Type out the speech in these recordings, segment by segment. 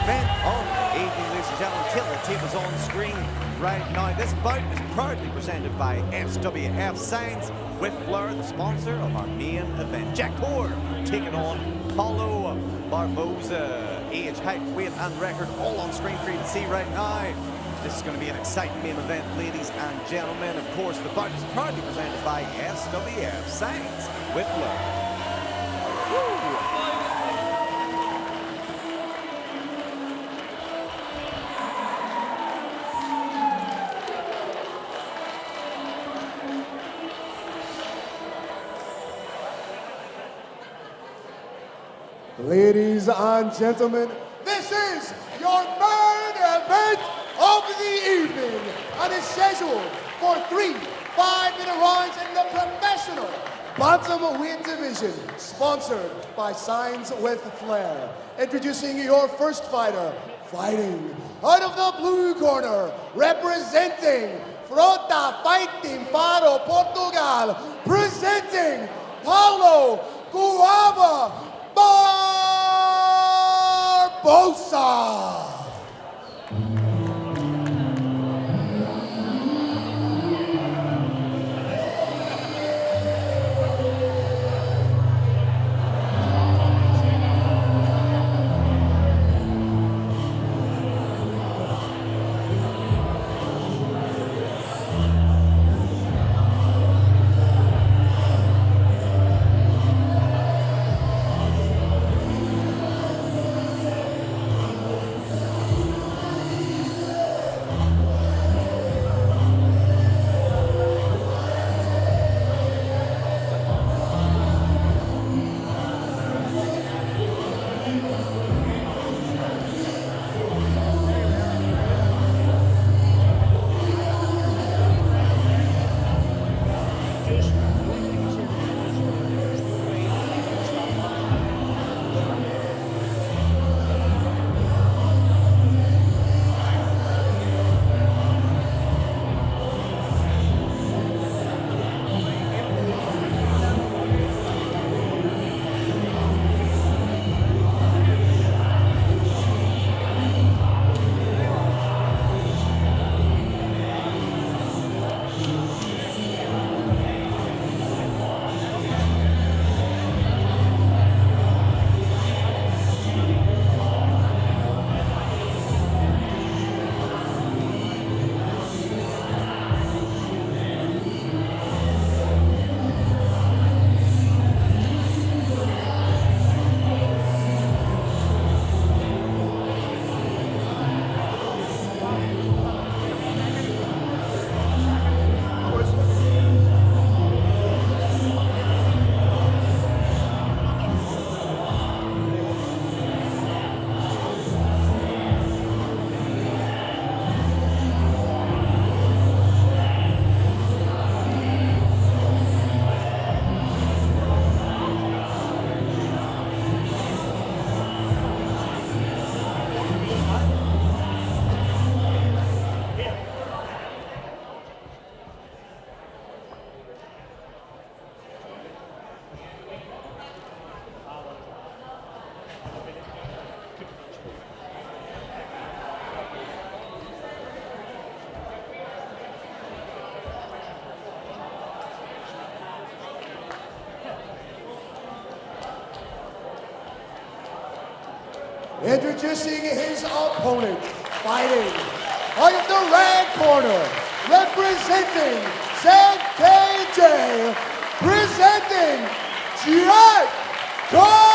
event of the evening, ladies and gentlemen, till the tape is on screen right now. This bout is proudly presented by GladiatEire FC with Flair, the sponsor of our main event. Corr taking on Paulo Barbosa. Age, height, weight and record all on screen for you to see right now. This is going to be an exciting main event, ladies and gentlemen. Of course, the bout is proudly presented by GladiatEire FC with Flair. Ladies and gentlemen, this is your main event of the evening and is scheduled for 3 5-minute rounds in the professional bantamweight division, sponsored by Signs with Flair. Introducing your first fighter, fighting out of the blue corner, representing Frota Fighting Faro Portugal, presenting Paulo Barbosa. Introducing his opponent, fighting out of the red corner, representing ZKJ, presenting Corr.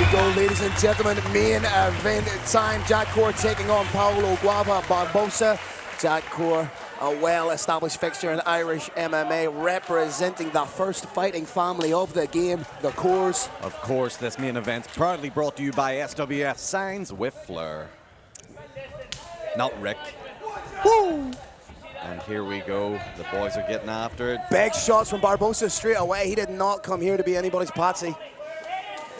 we go, ladies and gentlemen. Main event time. Jack Corr taking on Paulo Barbosa. Jack Corr, a well-established fixture in Irish MMA, representing the first fighting family of the game, the Corrs. Of course, this main event proudly brought to you by SWF Signs with Fleur. Not Rick. Woo! And here we go. The boys are getting after it. Big shots from Barbosa straight away. He did not come here to be anybody's patsy.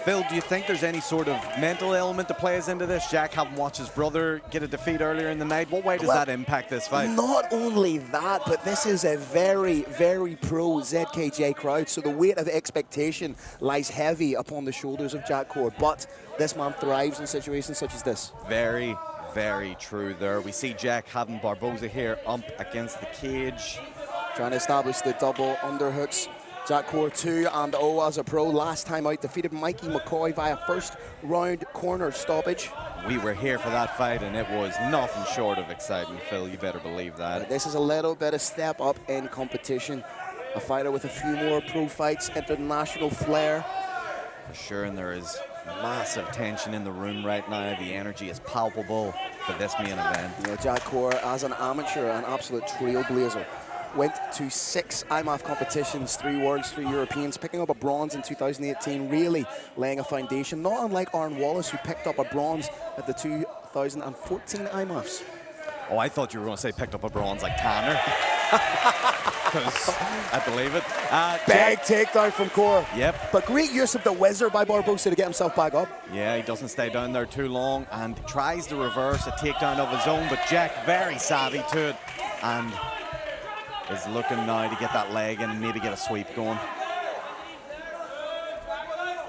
Phil, do you think there's any sort of mental element that plays into this? Jack having watched his brother get a defeat earlier in the night. What way does that impact this fight? Not only that, but this is a very, very pro ZKJ crowd, so the weight of expectation lies heavy upon the shoulders of Jack Corr. But this man thrives in situations such as this. Very, very true there. We see Jack having Barbosa here up against the cage. Trying to establish the double underhooks. Jack Corr 2-0 as a pro. Last time out, defeated Mikey McCoy via first round corner stoppage. We were here for that fight and it was nothing short of exciting, Phil. You better believe that. This is a little bit of step up in competition. A fighter with a few more pro fights, international flair. For sure, and there is massive tension in the room right now. The energy is palpable for this main event. You know, Jack Corr, as an amateur, an absolute trailblazer. Went to 6 IMAF competitions, 3 Worlds, 3 Europeans, picking up a bronze in 2018, really laying a foundation, not unlike Aaron Wallace, who picked up a bronze at the 2014 IMAFs. Oh, I thought you were going to say picked up a bronze like Tanner. Because I believe it. Big takedown from Corr. Yep. But great use of the whizzer by Barbosa to get himself back up. Yeah, he doesn't stay down there too long and tries to reverse a takedown of his own, but Jack very savvy to it and is looking now to get that leg in and maybe get a sweep going.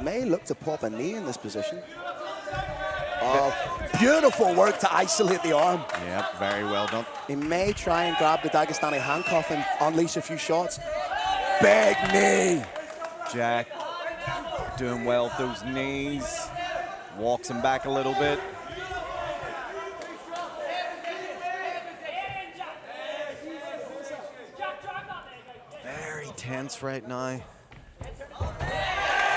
May look to pop a knee in this position. Beautiful work to isolate the arm. Yep, very well done. He may try and grab the Dagestani handcuff and unleash a few shots. Big knee. Jack doing well with those knees. Walks him back a little bit. Very tense right now.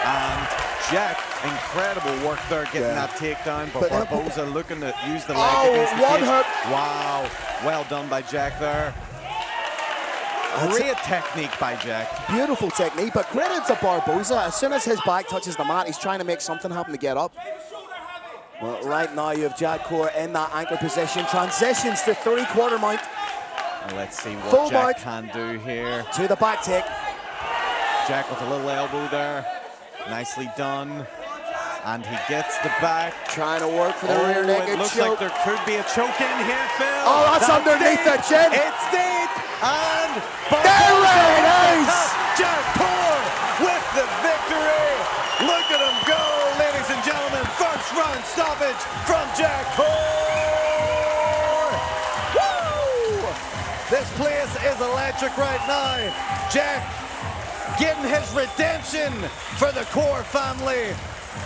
And Jack, incredible work there getting that takedown, but Barbosa looking to use the leg against the one cage. hook. Wow, well done by Jack there. Great technique by Jack. Beautiful technique, but credit to Barbosa. As soon as his back touches the mat, he's trying to make something happen to get up. Well, right now you have Jack Corr in that anchor position. Transitions to 3/4 mount. And let's see what Full Jack mount. can do here. To the back take. Jack with a little elbow there. Nicely done. And he gets the back. Trying to work for the rear naked It looks choke. like there could be a choke in here, Phil. Oh, that's underneath deep. the chin. It's deep. And There it is. Jack Corr with the victory. Look at him go, ladies and gentlemen. First round stoppage from Jack Corr. Woo! This place is electric right now. Jack getting his redemption for the Corr family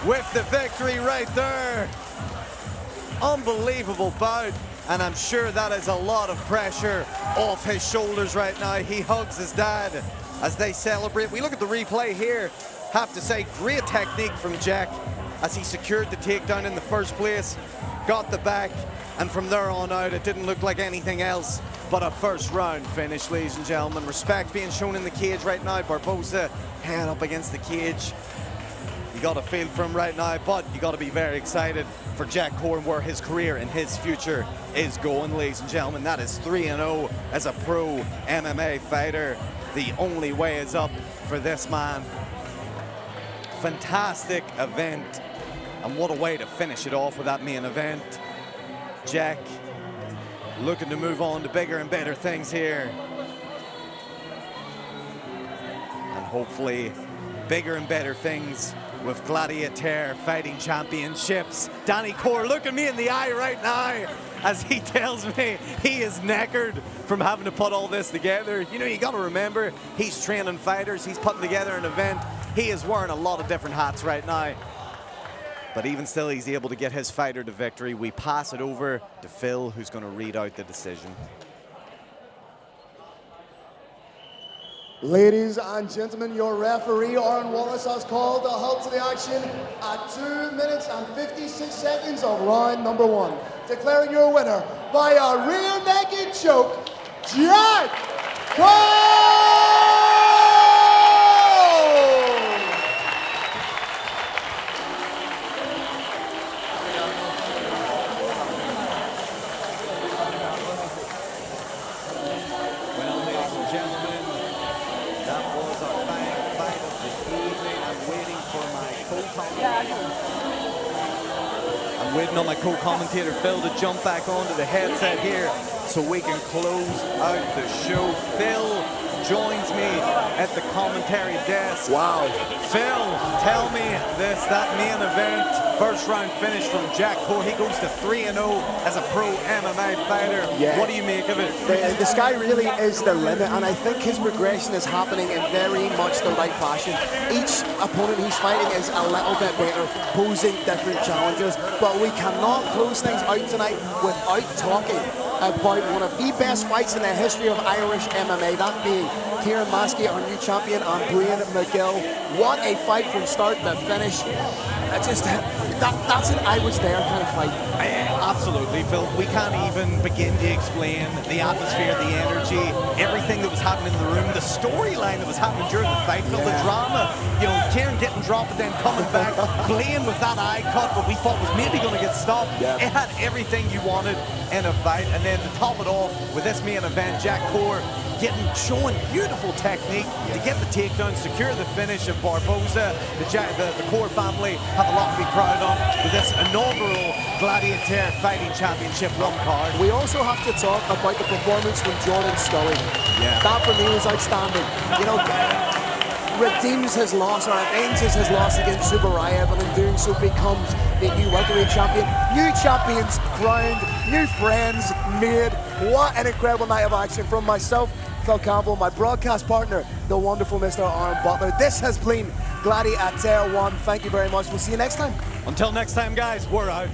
with the victory right there. Unbelievable bout, and I'm sure that is a lot of pressure off his shoulders right now. He hugs his dad as they celebrate. We look at the replay here. Have to say, great technique from Jack as he secured the takedown in the first place, got the back, and from there on out, it didn't look like anything else but a first round finish, ladies and gentlemen. Respect being shown in the cage right now. Barbosa head up against the cage. You got a feel for him right now, but you got to be very excited for Jack Corr and where his career and his future is going, ladies and gentlemen. That is 3-0 as a pro MMA fighter. The only way is up for this man. Fantastic event, and what a way to finish it off with that main event. Jack looking to move on to bigger and better things here. And hopefully bigger and better things with GladiatEire Fighting Championships. Danny Corr looking me in the eye right now as he tells me he is knackered from having to put all this together. You know, you got to remember, he's training fighters, he's putting together an event. He is wearing a lot of different hats right now. But even still, he's able to get his fighter to victory. We pass it over to Phil, who's going to read out the decision. Ladies and gentlemen, your referee, Aaron Wallace, has called a halt to the action at 2 minutes and 56 seconds of round number 1. Declaring your winner by a rear naked choke, Jack Corr! Well, ladies and gentlemen, that was our final fight of the evening. I'm waiting for my co-commentator. I'm waiting on my co-commentator Phil to jump back onto the headset here so we can close out the show. Phil joins me at the commentary desk. Wow. Phil, tell me this, that main event, first round finish from Jack Corr. He goes to 3-0 as a pro MMA fighter. Yeah. What do you make of it? The sky really is the limit, and I think his progression is happening in very much the right fashion. Each opponent he's fighting is a little bit better, posing different challenges, but we cannot close things out tonight without talking about one of the best fights in the history of Irish MMA, that being Kieran Maskey, our new champion, and Brian McGill. What a fight from start to finish. That's an I was there kind of fight. Absolutely, Phil. We can't even begin to explain the atmosphere, the energy, everything that was happening in the room, the storyline that was happening during the fight, Phil, the drama. You know, Kieran getting dropped and then coming back, playing with that eye cut, what we thought was maybe going to get stopped. Yeah. It had everything you wanted in a fight. And then to top it off with this main event, Jack Corr showing beautiful technique to get the takedown, secure the finish of Barbosa. The Corr family have a lot to be proud of with this inaugural GladiatEire Fighting Championship 1 card. We also have to talk about the performance from Jordan Scully. Yeah. That for me was outstanding. You know, redeems his loss, or avenges his loss against Zubarayev, and in doing so becomes the new welterweight champion. New champions crowned, new friends made. What an incredible night of action from myself, Phil Campbell, my broadcast partner, the wonderful Mr. Aaron Butler. This has been GladiatEire 1. Thank you very much. We'll see you next time. Until next time, guys, we're out.